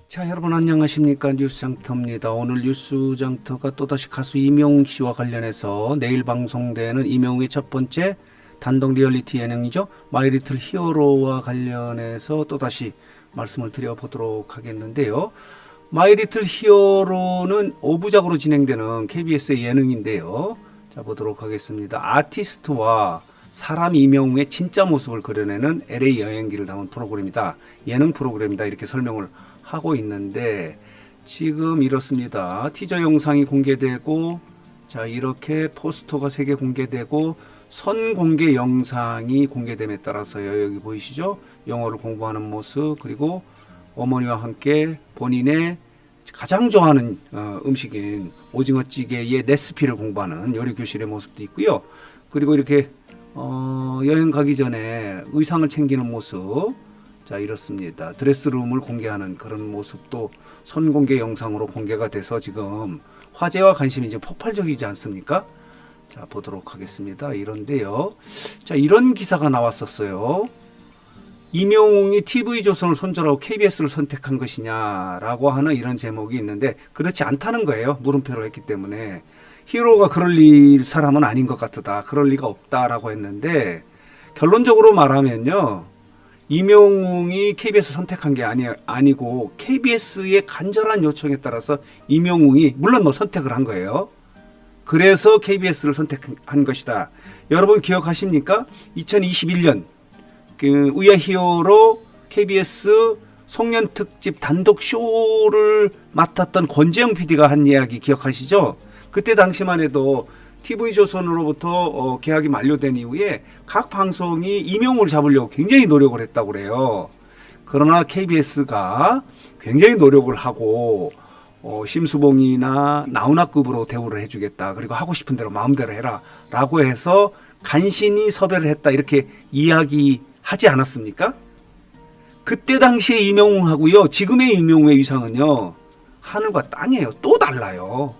자, 여러분 안녕하십니까? 뉴스장터입니다. 오늘 뉴스장터가 또다시 가수 이명웅 씨와 관련해서 내일 방송되는 이명웅의 첫 번째 단독 리얼리티 예능이죠. 마이 리틀 히어로와 관련해서 또다시 말씀을 드려보도록 하겠는데요. 마이 리틀 히어로는 5부작으로 진행되는 KBS의 예능인데요. 자, 보도록 하겠습니다. 아티스트와 사람 이명웅의 진짜 모습을 그려내는 LA 여행기를 담은 프로그램이다. 예능 프로그램이다. 이렇게 설명을 하고 있는데 지금 이렇습니다. 티저 영상이 공개되고 자 이렇게 포스터가 3개 공개되고 선공개 영상이 공개됨에 따라서요. 여기 보이시죠? 영어를 공부하는 모습 그리고 어머니와 함께 본인의 가장 좋아하는 음식인 오징어찌개의 레시피를 공부하는 요리교실의 모습도 있고요. 그리고 이렇게 여행 가기 전에 의상을 챙기는 모습 자 이렇습니다. 드레스룸을 공개하는 그런 모습도 선공개 영상으로 공개가 돼서 지금 화제와 관심이 지금 폭발적이지 않습니까? 자 보도록 하겠습니다. 이런데요. 자 이런 기사가 나왔었어요. 이명웅이 TV조선을 손절하고 KBS를 선택한 것이냐라고 하는 이런 제목이 있는데 그렇지 않다는 거예요. 물음표를 했기 때문에 히어로가 그럴 사람은 아닌 것 같다. 그럴 리가 없다라고 했는데 결론적으로 말하면요. 이명웅이 KBS 선택한 게 아니고 KBS의 간절한 요청에 따라서 이명웅이 물론 뭐 선택을 한 거예요. 그래서 KBS를 선택한 것이다. 여러분 기억하십니까? 2021년 그 우야 히어로 KBS 송년 특집 단독 쇼를 맡았던 권재영 PD가 한 이야기 기억하시죠? 그때 당시만 해도 TV조선으로부터 계약이 만료된 이후에 각 방송이 이명웅을 잡으려고 굉장히 노력을 했다고 그래요. 그러나 KBS가 굉장히 노력을 하고 심수봉이나 나훈아급으로 대우를 해주겠다. 그리고 하고 싶은 대로 마음대로 해라 라고 해서 간신히 섭외를 했다. 이렇게 이야기하지 않았습니까? 그때 당시에 이명웅하고요. 지금의 이명웅의 위상은요. 하늘과 땅이에요. 또 달라요.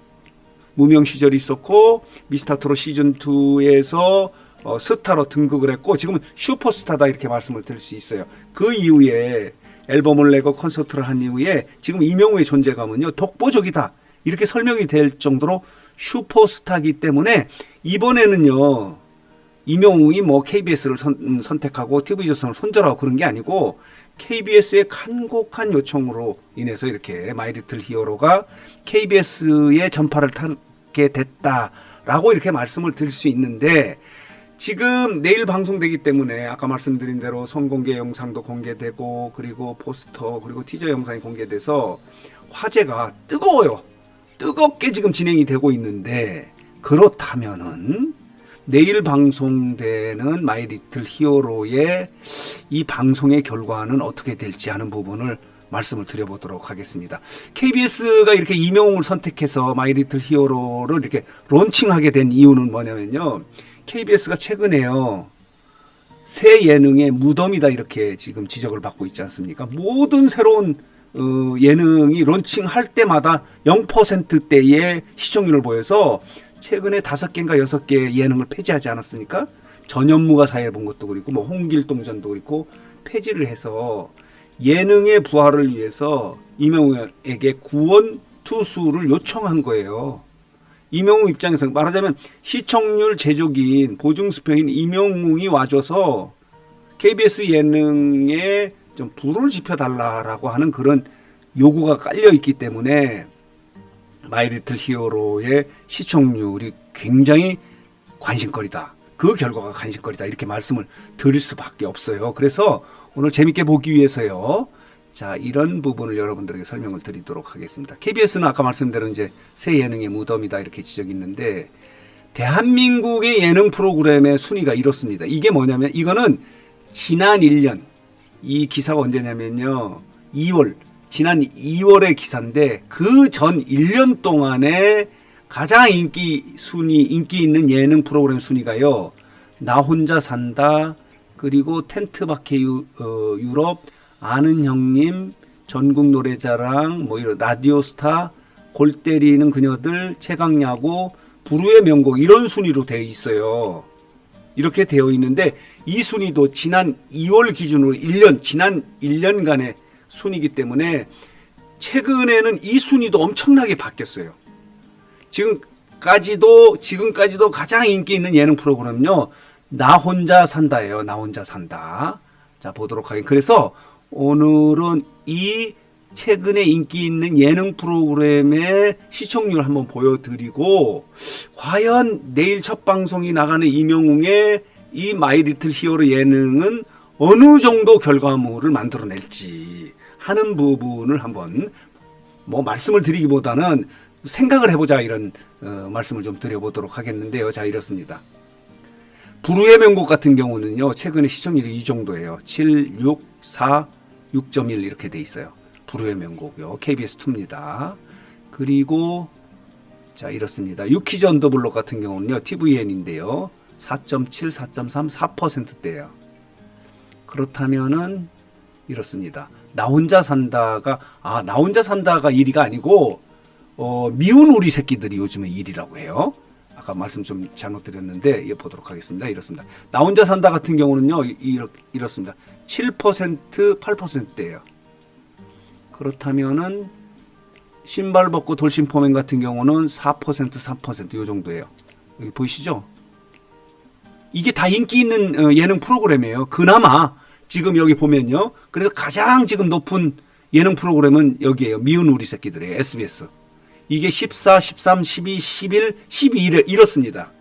무명 시절이 있었고 미스터트롯 시즌2에서 스타로 등극을 했고 지금은 슈퍼스타다 이렇게 말씀을 드릴 수 있어요. 그 이후에 앨범을 내고 콘서트를 한 이후에 지금 이명웅의 존재감은요. 독보적이다. 이렇게 설명이 될 정도로 슈퍼스타이기 때문에 이번에는요. 이명웅이 뭐 KBS를 선택하고 TV조선을 손절하고 그런 게 아니고 KBS의 간곡한 요청으로 인해서 이렇게 마이 리틀 히어로가 KBS의 전파를 타게 됐다라고 이렇게 말씀을 드릴 수 있는데 지금 내일 방송되기 때문에 아까 말씀드린 대로 선공개 영상도 공개되고 그리고 포스터 그리고 티저 영상이 공개돼서 화제가 뜨거워요. 뜨겁게 지금 진행이 되고 있는데 그렇다면은 내일 방송되는 마이 리틀 히어로의 이 방송의 결과는 어떻게 될지 하는 부분을 말씀을 드려보도록 하겠습니다. KBS가 이렇게 이명웅을 선택해서 마이 리틀 히어로를 이렇게 론칭하게 된 이유는 뭐냐면요. KBS가 최근에요. 새 예능의 무덤이다 이렇게 지금 지적을 받고 있지 않습니까? 모든 새로운 예능이 론칭할 때마다 0%대의 시청률을 보여서 최근에 5개인가 6개 예능을 폐지하지 않았습니까? 전현무가 사회를 본 것도 그렇고 뭐 홍길동전도 그렇고 폐지를 해서 예능의 부활을 위해서 이명웅에게 구원 투수를 요청한 거예요. 이명웅 입장에서 말하자면 시청률 제조기인 보증수표인 이명웅이 와줘서 KBS 예능에 좀 불을 지펴달라고 하는 그런 요구가 깔려 있기 때문에 마이 리틀 히어로의 시청률이 굉장히 관심거리다. 그 결과가 관심거리다. 이렇게 말씀을 드릴 수밖에 없어요. 그래서 오늘 재밌게 보기 위해서요. 자, 이런 부분을 여러분들에게 설명을 드리도록 하겠습니다. KBS는 아까 말씀드린 이제 새 예능의 무덤이다. 이렇게 지적이 있는데 대한민국의 예능 프로그램의 순위가 이렇습니다. 이게 뭐냐면 이거는 지난 1년 이 기사가 언제냐면요. 지난 2월의 기사인데 그 전 1년 동안에 가장 인기 있는 예능 프로그램 순위가요. 나 혼자 산다 그리고 텐트박해 유럽 아는 형님 전국 노래자랑 뭐 이런 라디오스타 골 때리는 그녀들 최강야구 부르의 명곡 이런 순위로 되어 있어요. 이렇게 되어 있는데 이 순위도 지난 2월 기준으로 지난 1년간의 순이기 때문에 최근에는 이 순위도 엄청나게 바뀌었어요. 지금까지도 가장 인기 있는 예능 프로그램은요, 나 혼자 산다예요. 나 혼자 산다. 자, 보도록 하겠습니다. 그래서 오늘은 이 최근에 인기 있는 예능 프로그램의 시청률을 한번 보여드리고, 과연 내일 첫 방송이 나가는 이명웅의 이 마이 리틀 히어로 예능은 어느 정도 결과물을 만들어낼지 하는 부분을 한번 말씀을 드리기보다는 생각을 해보자, 이런 말씀을 좀 드려보도록 하겠는데요. 자, 이렇습니다. 불후의 명곡 같은 경우는요, 최근에 시청률이 이 정도예요. 7, 6, 4, 6.1 이렇게 돼 있어요. 불후의 명곡이요. KBS2입니다. 그리고 자, 이렇습니다. 유키즈 언더블록 같은 경우는요, TVN인데요. 4.7, 4.3, 4%대예요. 그렇다면은 이렇습니다. 나 혼자 산다가 1위가 아니고 미운 우리 새끼들이 요즘에 1위라고 해요. 아까 말씀 좀 잘못 드렸는데 보도록 하겠습니다. 이렇습니다. 나 혼자 산다 같은 경우는요, 이렇습니다. 7%, 8%대예요. 그렇다면은 신발 벗고 돌싱포맨 같은 경우는 4%, 3% 요 정도예요. 여기 보이시죠? 이게 다 인기 있는 예능 프로그램이에요. 그나마 지금 여기 보면요. 그래서 가장 지금 높은 예능 프로그램은 여기에요. 미운 우리 새끼들이에요. SBS. 이게 14, 13, 12, 11, 12 이렇습니다.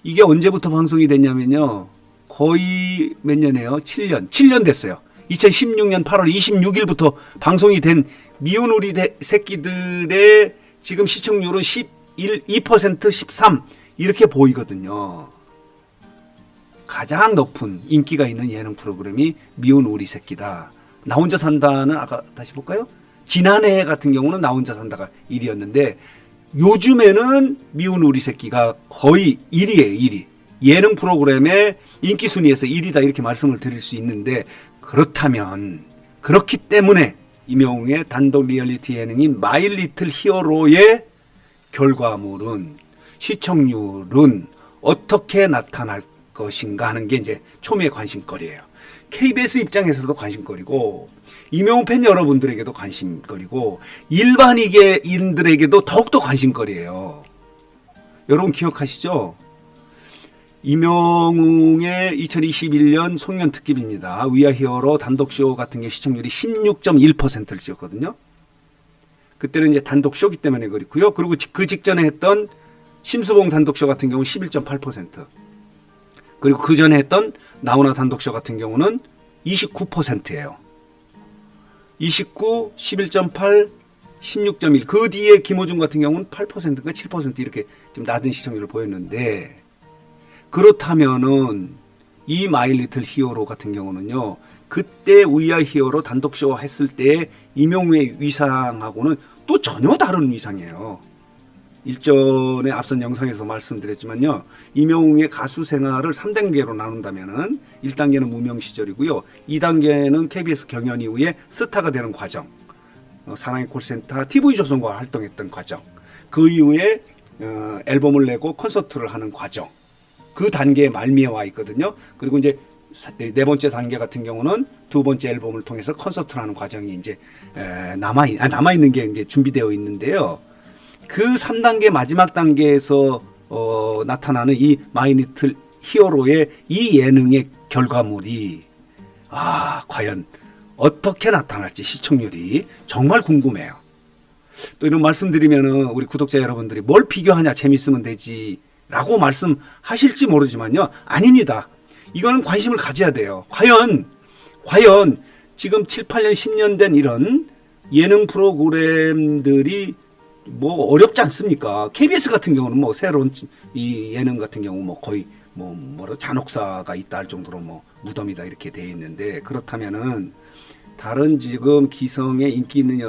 이게 언제부터 방송이 됐냐면요. 거의 몇 년이에요? 7년 됐어요. 2016년 8월 26일부터 방송이 된 미운 우리 새끼들의 지금 시청률은 11, 2%, 13 이렇게 보이거든요. 가장 높은 인기가 있는 예능 프로그램이 미운 우리 새끼다. 나 혼자 산다는 아까 다시 볼까요? 지난해 같은 경우는 나 혼자 산다가 1위였는데 요즘에는 미운 우리 새끼가 거의 1위예요. 1위. 예능 프로그램의 인기 순위에서 1위다 이렇게 말씀을 드릴 수 있는데, 그렇기 때문에 이명웅의 단독 리얼리티 예능인 마이 리틀 히어로의 결과물은, 시청률은 어떻게 나타날 것인가 하는 게 이제 초미의 관심거리예요. KBS 입장에서도 관심거리고, 이명웅 팬 여러분들에게도 관심거리고, 일반인들에게도 더욱더 관심거리예요. 여러분 기억하시죠? 이명웅의 2021년 송년 특집입니다. 위아 히어로 단독쇼 같은 게 시청률이 16.1%를 찍었거든요. 그때는 이제 단독쇼기 때문에 그렇고요. 그리고 그 직전에 했던 심수봉 단독쇼 같은 경우는 11.8%. 그리고 그 전에 했던 나훈아 단독쇼 같은 경우는 29%예요. 29, 11.8, 16.1. 그 뒤에 김호중 같은 경우는 8%인가 7% 이렇게 좀 낮은 시청률을 보였는데, 그렇다면은 이 마이 리틀 히어로 같은 경우는요, 그때 위아 히어로 단독쇼 했을 때 이명웅의 위상하고는 또 전혀 다른 위상이에요. 일전에 앞선 영상에서 말씀드렸지만요, 이명웅의 가수 생활을 3단계로 나눈다면은 1단계는 무명 시절이고요, 2단계는 KBS 경연 이후에 스타가 되는 과정, 사랑의 콜센터, TV조선과 활동했던 과정, 그 이후에 앨범을 내고 콘서트를 하는 과정, 그 단계에 말미에 와 있거든요. 그리고 이제 네 번째 단계 같은 경우는 두 번째 앨범을 통해서 콘서트를 하는 과정이 이제 남아있는 게 이제 준비되어 있는데요. 그 3단계 마지막 단계에서 나타나는 이 마이 리틀 히어로의 이 예능의 결과물이 과연 어떻게 나타날지 시청률이 정말 궁금해요. 또 이런 말씀드리면은 우리 구독자 여러분들이 뭘 비교하냐, 재밌으면 되지 라고 말씀하실지 모르지만요, 아닙니다. 이거는 관심을 가져야 돼요. 과연 지금 7, 8년, 10년 된 이런 예능 프로그램들이 뭐 어렵지 않습니까? KBS 같은 경우는 뭐 새로운 이 예능 같은 경우 뭐 거의 잔혹사가 있다 할 정도로 뭐 무덤이다 이렇게 돼 있는데, 그렇다면은 다른 지금 기성의 인기 있는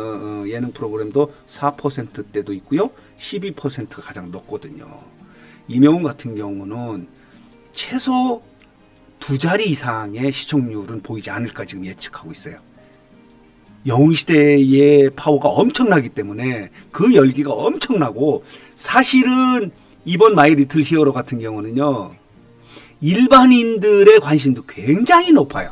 예능 프로그램도 4%대도 있고요, 12%가 가장 높거든요. 이명웅 같은 경우는 최소 2자리 이상의 시청률은 보이지 않을까 지금 예측하고 있어요. 영웅시대의 파워가 엄청나기 때문에 그 열기가 엄청나고, 사실은 이번 마이 리틀 히어로 같은 경우는요, 일반인들의 관심도 굉장히 높아요.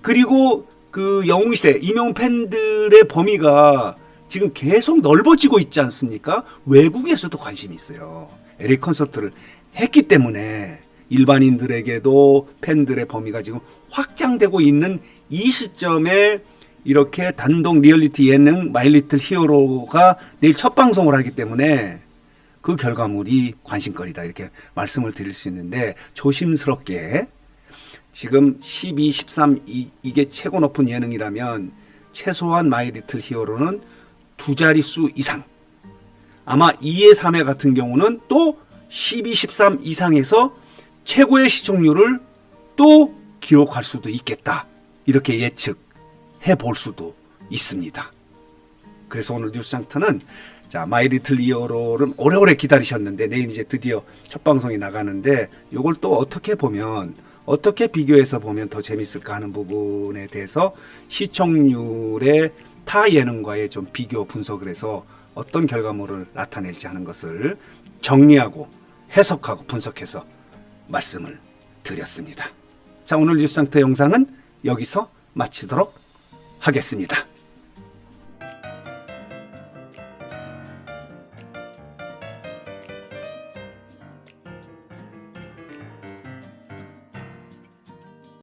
그리고 그 영웅시대 임영웅 팬들의 범위가 지금 계속 넓어지고 있지 않습니까? 외국에서도 관심이 있어요. LA 콘서트를 했기 때문에 일반인들에게도 팬들의 범위가 지금 확장되고 있는 이 시점에 이렇게 단독 리얼리티 예능 마이 리틀 히어로가 내일 첫 방송을 하기 때문에 그 결과물이 관심거리다 이렇게 말씀을 드릴 수 있는데, 조심스럽게 지금 12, 13 이게 최고 높은 예능이라면 최소한 마이 리틀 히어로는 두 자릿수 이상, 아마 2회, 3회 같은 경우는 또 12, 13 이상에서 최고의 시청률을 또 기록할 수도 있겠다, 이렇게 예측해 볼 수도 있습니다. 그래서 오늘 뉴스장터는 자, 마이 리틀 히어로를 오래오래 기다리셨는데 내일 이제 드디어 첫 방송이 나가는데, 이걸 또 어떻게 보면, 어떻게 비교해서 보면 더 재밌을까 하는 부분에 대해서 시청률의 타 예능과의 좀 비교 분석을 해서 어떤 결과물을 나타낼지 하는 것을 정리하고 해석하고 분석해서 말씀을 드렸습니다. 자, 오늘 뉴스장터 영상은 여기서 마치도록 하겠습니다.